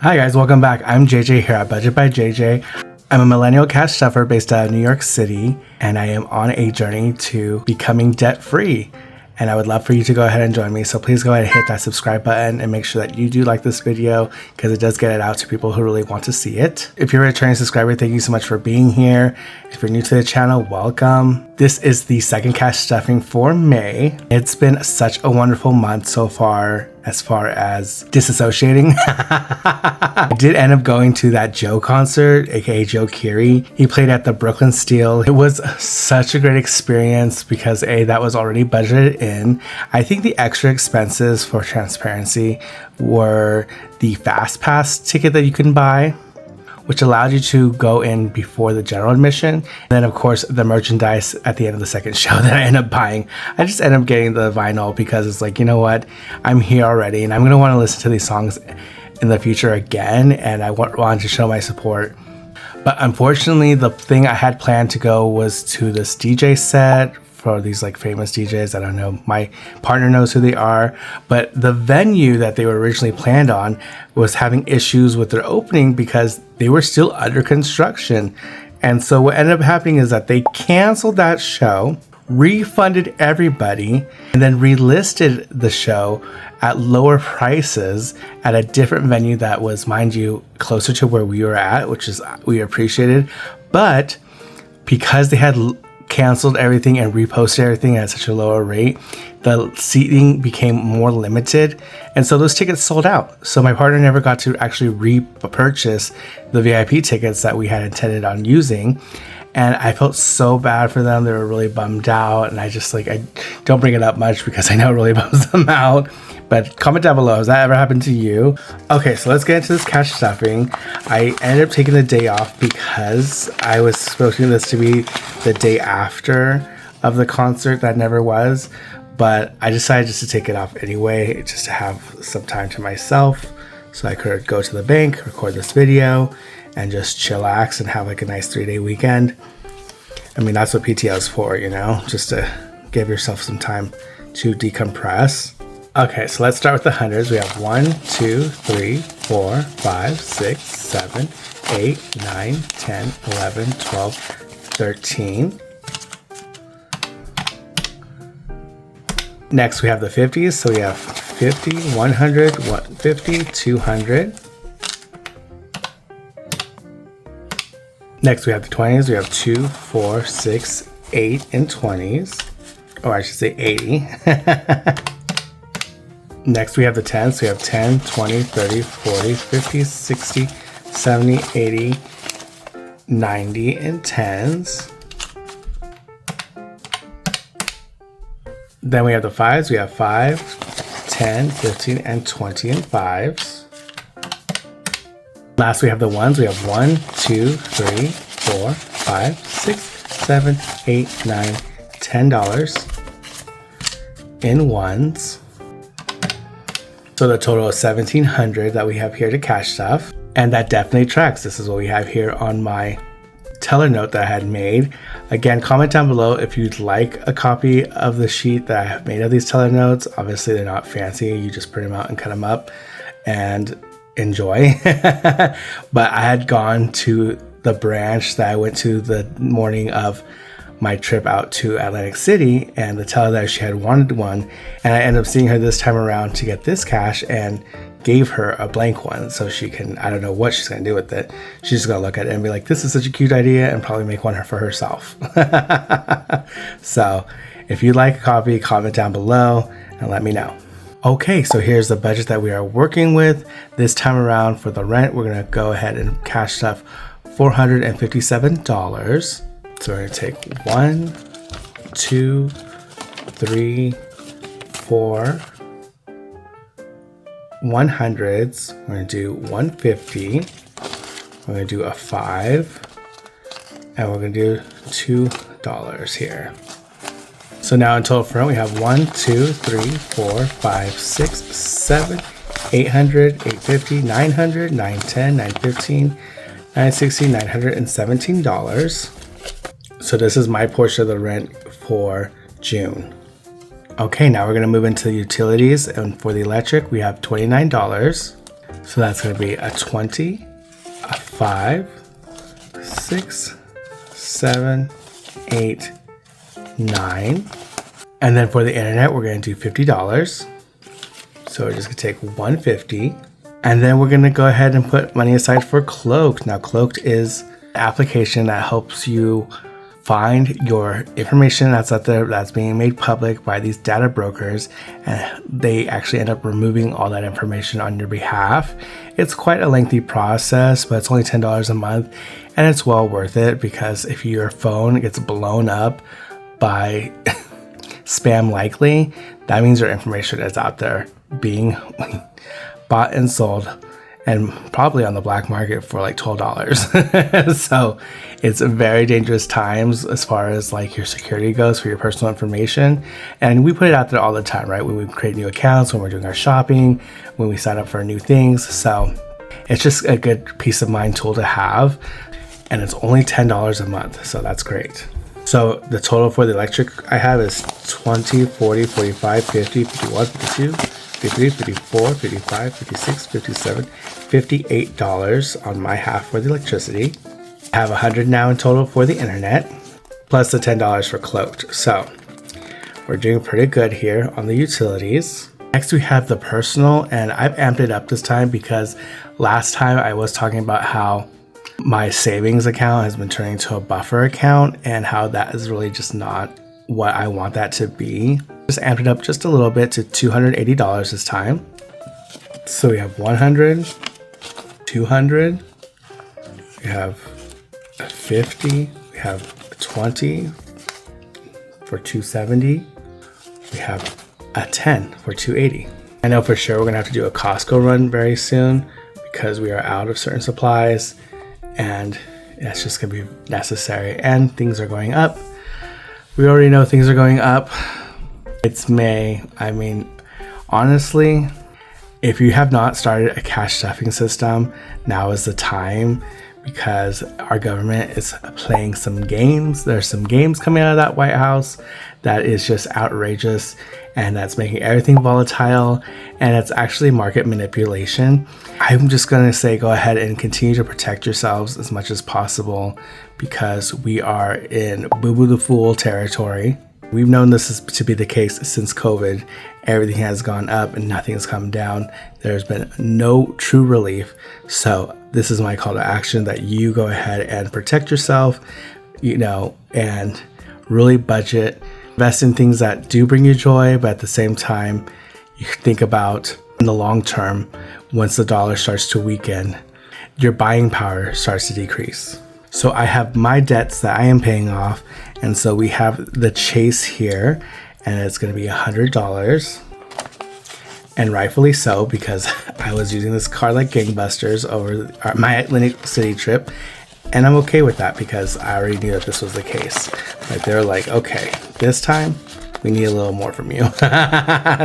Hi guys, welcome back. I'm JJ here at Budget by JJ. I'm a millennial cash stuffer based out of New York City, and I am on a journey to becoming debt-free. And I would love for you to go ahead and join me. So please go ahead and hit that subscribe button and make sure that you do like this video because it does get it out to people who really want to see it. If you're a returning subscriber, thank you so much for being here. If you're new to the channel, welcome. This is the second cash stuffing for May. It's been such a wonderful month so far as disassociating. I did end up going to that Joe concert, aka Joe Keery. He played at the Brooklyn Steel. It was such a great experience because that was already budgeted in. I think the extra expenses for transparency were the Fast Pass ticket that you can buy, which allowed you to go in before the general admission. And then of course the merchandise at the end of the second show that I ended up buying. I just ended up getting the vinyl because it's like, you know what, I'm here already and I'm gonna wanna listen to these songs in the future again, and I wanted to show my support. But unfortunately, the thing I had planned to go was to this DJ set for these like famous DJs. I don't know, my partner knows who they are, but the venue that they were originally planned on was having issues with their opening because they were still under construction. And so what ended up happening is that they canceled that show, refunded everybody, and then relisted the show at lower prices at a different venue that was, mind you, closer to where we were at, which is we appreciated. But because they had canceled everything and reposted everything at such a lower rate, the seating became more limited, and so those tickets sold out. So my partner never got to actually repurchase the VIP tickets that we had intended on using, and I felt so bad for them. They were really bummed out, and I don't bring it up much because I know it really bums them out. But comment down below, has that ever happened to you? Okay, so let's get into this cash stuffing. I ended up taking the day off because I was expecting this to be the day after of the concert. That never was, but I decided just to take it off anyway, just to have some time to myself so I could go to the bank, record this video, and just chillax and have like a nice 3-day weekend. I mean, that's what PTO is for, you know, just to give yourself some time to decompress. Okay, so let's start with the hundreds. We have 1, 2, 3, 4, 5, 6, 7, 8, 9, 10, 11, 12, 13. Next, we have the 50s. So we have 50, 100, 150, 200. Next, we have the 20s. We have 2, 4, 6, 8, and 20s. Or I should say 80. Next, we have the 10s. So we have 10, 20, 30, 40, 50, 60, 70, 80, 90, and 10s. Then we have the 5s. We have 5, 10, 15, and 20 and 5s. Last, we have the 1s. We have 1, 2, 3, 4, 5, 6, 7, 8, 9, $10 in 1s. So the total is $1,700 that we have here to cash stuff. And that definitely tracks. This is what we have here on my teller note that I had made. Again, comment down below if you'd like a copy of the sheet that I have made of these teller notes. Obviously, they're not fancy. You just print them out and cut them up and enjoy. But I had gone to the branch that I went to the morning of my trip out to Atlantic City, and the teller there, she had wanted one, and I ended up seeing her this time around to get this cash and gave her a blank one so she can, I don't know what she's gonna do with it. She's just gonna look at it and be like, this is such a cute idea, and probably make one for herself. So if you'd like a copy, comment down below and let me know. Okay, so here's the budget that we are working with. This time around for the rent, we're gonna go ahead and cash stuff $457. So we're gonna take 1, 2, 3, 4 100s. We're gonna do 150. We're gonna do a 5, and we're gonna do $2 here. So now in total front, we have 1, 2, 3, 4, 5, 6, 7, 800, 850, 900, 910, 915, 960, $917. So this is my portion of the rent for June. Okay, now we're gonna move into the utilities, and for the electric, we have $29. So that's going to be a 20, a 5, 6, 7, 8, 9. And then for the internet, we're going to do $50. So we're just going to take $150. And then we're going to go ahead and put money aside for Cloaked. Now, Cloaked is an application that helps you find your information that's out there that's being made public by these data brokers, and they actually end up removing all that information on your behalf. It's quite a lengthy process, but it's only $10 a month, and it's well worth it, because if your phone gets blown up by spam likely, that means your information is out there being bought and sold, and probably on the black market for like $12. So it's very dangerous times as far as like your security goes for your personal information. And we put it out there all the time, right? When we create new accounts, when we're doing our shopping, when we sign up for new things. So it's just a good peace of mind tool to have. And it's only $10 a month. So that's great. So the total for the electric I have is 20, 40, 45, 50, 51, 52, 53, 54, 55, 56, 57, $58 on my half for the electricity. I have $100 now in total for the internet, plus the $10 for Cloaked. So we're doing pretty good here on the utilities. Next we have the personal, and I've amped it up this time because last time I was talking about how my savings account has been turning to a buffer account, and how that is really just not what I want that to be. Just amped it up just a little bit to $280 this time. So we have 100, 200, we have a 50, we have 20 for 270, we have a 10 for 280. I know for sure we're gonna have to do a Costco run very soon because we are out of certain supplies, and it's just gonna be necessary, and things are going up. We already know things are going up. It's May. I mean, honestly, if you have not started a cash stuffing system, now is the time, because our government is playing some games. There's some games coming out of that White House that is just outrageous, and that's making everything volatile, and it's actually market manipulation. I'm just going to say go ahead and continue to protect yourselves as much as possible, because we are in boo-boo the fool territory. We've known this is to be the case since COVID. Everything has gone up and nothing has come down. There's been no true relief. So this is my call to action, that you go ahead and protect yourself, and really budget, invest in things that do bring you joy, but at the same time, you think about in the long term, once the dollar starts to weaken, your buying power starts to decrease. So I have my debts that I am paying off, and so we have the Chase here, and it's going to be $100, and rightfully so, because I was using this card like gangbusters over my Atlantic City trip, and I'm okay with that because I already knew that this was the case. Like, they're like, okay, this time we need a little more from you.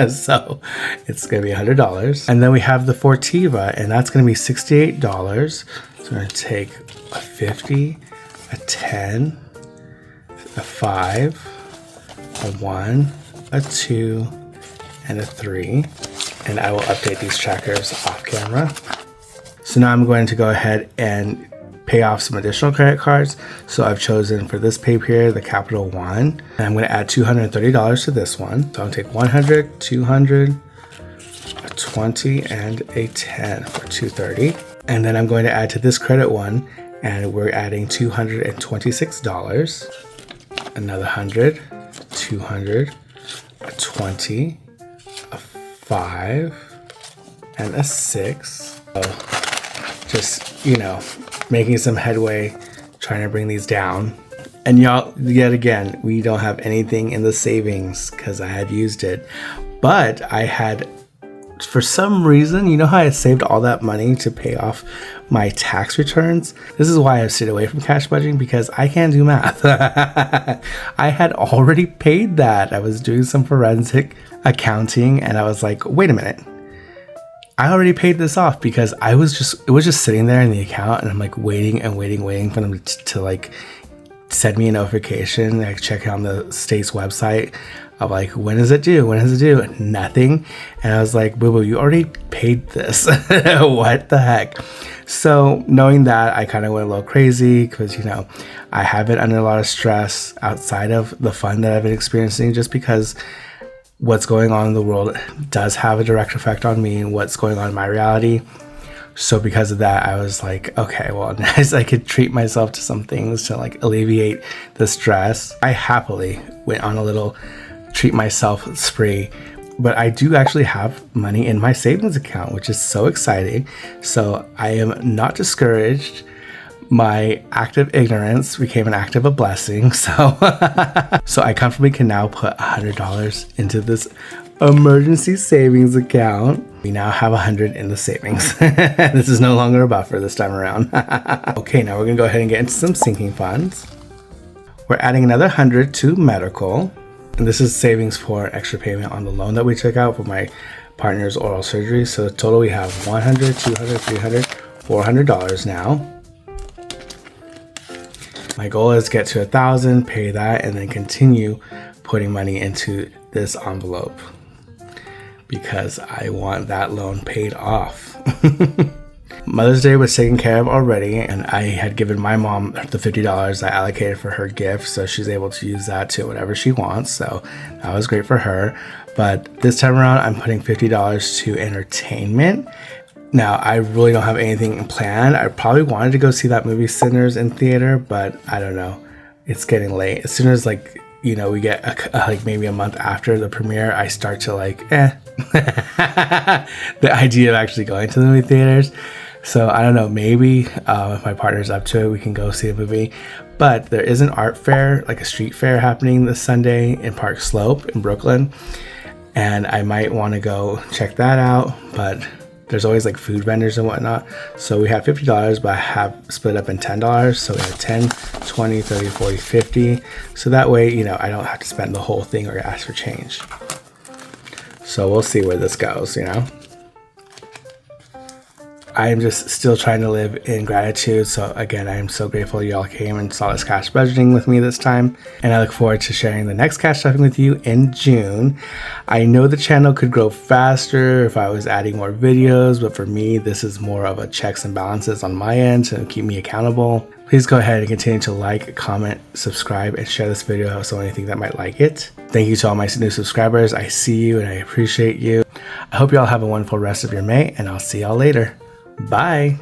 So it's going to be $100. And then we have the Fortiva, and that's going to be $68. So we're going to take a 50, a 10, a 5, a 1, a 2, and a 3. And I will update these trackers off camera. So now I'm going to go ahead and pay off some additional credit cards. So I've chosen for this pay period the Capital One, and I'm going to add $230 to this one. So I'll take 100, 200, a 20, and a 10 for $230. And then I'm going to add to this credit one, and we're adding $226, another 100, 200, a 20, a 5, and a 6. So just, making some headway, trying to bring these down. And y'all, yet again, we don't have anything in the savings because I had used it. But I had, for some reason, you know how I saved all that money to pay off my tax returns? This is why I've stayed away from cash budgeting, because I can't do math. I had already paid that. I was doing some forensic accounting, and I was like, wait a minute. I already paid this off, because it was just sitting there in the account, and I'm like waiting for them to like send me a notification, like check on the state's website of like, when is it due? When is it due? Nothing. And I was like, boo boo, you already paid this. What the heck? So knowing that, I kind of went a little crazy because, you know, I have been under a lot of stress outside of the fun that I've been experiencing, just because what's going on in the world does have a direct effect on me and what's going on in my reality. So because of that, I was like, okay, well, nice, I could treat myself to some things to like alleviate the stress. I happily went on a little treat myself spree, but I do actually have money in my savings account, which is so exciting. So I am not discouraged. My act of ignorance became an act of a blessing. So, so I comfortably can now put $100 into this emergency savings account. We now have 100 in the savings. This is no longer a buffer this time around. Okay, now we're gonna go ahead and get into some sinking funds. We're adding another 100 to medical. And this is savings for extra payment on the loan that we took out for my partner's oral surgery. So total we have $100, $200, $300, $400 now. My goal is to get to 1,000, pay that, and then continue putting money into this envelope because I want that loan paid off. Mother's Day was taken care of already, and I had given my mom the $50 I allocated for her gift, so she's able to use that to whatever she wants, so that was great for her. But this time around, I'm putting $50 to entertainment. Now, I really don't have anything planned. I probably wanted to go see that movie Sinners in theater, but I don't know. It's getting late. As soon as, like, you know, we get like maybe a month after the premiere, I start to like, the idea of actually going to the movie theaters. So I don't know, maybe if my partner's up to it, we can go see a movie. But there is an art fair, like a street fair happening this Sunday in Park Slope in Brooklyn. And I might want to go check that out. But there's always like food vendors and whatnot. So we have $50, but I have split up in $10. So we have 10, 20, 30, 40, 50. So that way, you know, I don't have to spend the whole thing or ask for change. So we'll see where this goes, you know. I am just still trying to live in gratitude. So again, I am so grateful y'all came and saw this cash budgeting with me this time. And I look forward to sharing the next cash stuffing with you in June. I know the channel could grow faster if I was adding more videos, but for me, this is more of a checks and balances on my end to keep me accountable. Please go ahead and continue to like, comment, subscribe, and share this video with someone you think that might like it. Thank you to all my new subscribers. I see you and I appreciate you. I hope y'all have a wonderful rest of your May, and I'll see y'all later. Bye.